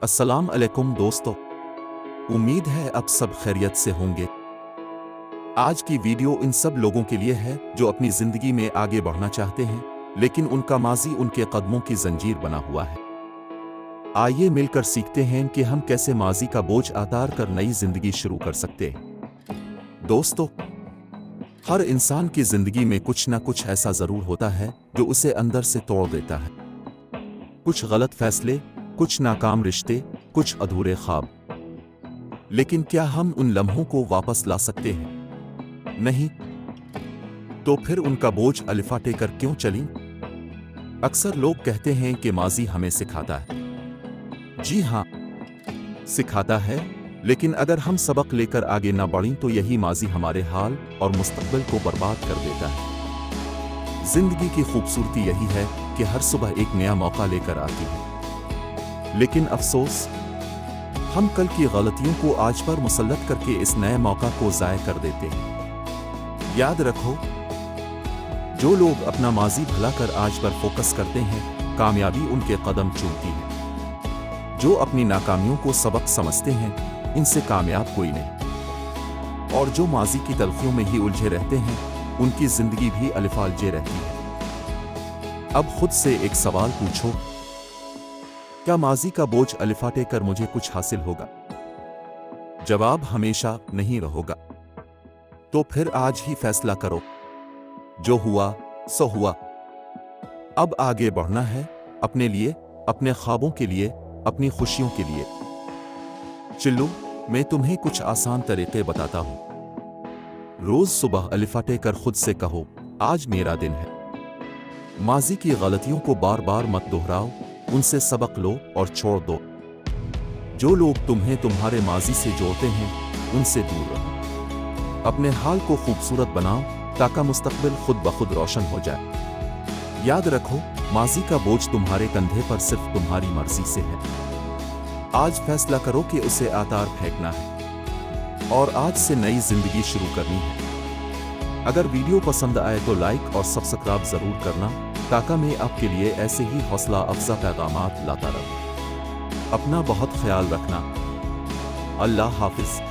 अस्सलाम अलैकुम दोस्तों। उम्मीद है अब सब खैरियत से होंगे। आज की वीडियो इन सब लोगों के लिए है जो अपनी जिंदगी में आगे बढ़ना चाहते हैं, लेकिन उनका माजी उनके कदमों की जंजीर बना हुआ है। आइए मिलकर सीखते हैं कि हम कैसे माजी का बोझ उतार कर नई जिंदगी शुरू कर सकते हैं। दोस्तों, हर इंसान की जिंदगी में कुछ ना कुछ ऐसा जरूर होता है जो उसे अंदर से तोड़ देता है। कुछ गलत फैसले, कुछ नाकाम रिश्ते, कुछ अधूरे ख्वाब। लेकिन क्या हम उन लम्हों को वापस ला सकते हैं? नहीं। तो फिर उनका बोझ अलिफाटे कर क्यों चलें? अक्सर लोग कहते हैं कि माजी हमें सिखाता है। जी हाँ, सिखाता है, लेकिन अगर हम सबक लेकर आगे न बढ़ें तो यही माजी हमारे हाल और मुस्तकबिल को बर्बाद कर देता है। जिंदगी की खूबसूरती यही है कि हर सुबह एक नया मौका लेकर आती है, लेकिन अफसोस हम कल की गलतियों को आज पर मुसल्लत करके इस नए मौका को ज़ाय कर देते हैं। याद रखो, जो लोग अपना माजी भुला कर आज पर फोकस करते हैं, कामयाबी उनके कदम चूमती है। जो अपनी नाकामियों को सबक समझते हैं, इनसे कामयाब कोई नहीं। और जो माजी की तलखियों में ही उलझे रहते हैं, उनकी जिंदगी भी अलिफालजे रहती है। अब खुद से एक सवाल पूछो, क्या माजी का बोझ अलिफाटे कर मुझे कुछ हासिल होगा? जवाब हमेशा नहीं रहोगा। तो फिर आज ही फैसला करो, जो हुआ सो हुआ। अब आगे बढ़ना है, अपने लिए, अपने ख्वाबों के लिए, अपनी खुशियों के लिए। चलो, मैं तुम्हें कुछ आसान तरीके बताता हूं। रोज सुबह अलिफाटे कर खुद से कहो, आज मेरा दिन है। माजी की गलतियों को बार बार मत दोहराओ, उनसे सबक लो और छोड़ दो। जो लोग तुम्हें तुम्हारे माजी से जोड़ते हैं, उनसे दूर रहो। अपने हाल को खूबसूरत बनाओ ताकि मुस्तकबिल खुद ब खुद रोशन हो जाए। याद रखो, माजी का बोझ तुम्हारे कंधे पर सिर्फ तुम्हारी मर्जी से है। आज फैसला करो कि उसे आतार फेंकना है और आज से नई जिंदगी शुरू करनी है। अगर वीडियो पसंद आए तो लाइक और सब्सक्राइब जरूर करना, ताकि मैं आपके लिए ऐसे ही हौसला अफजा पैगामात लाता रहूं। अपना बहुत ख्याल रखना। अल्लाह हाफिज।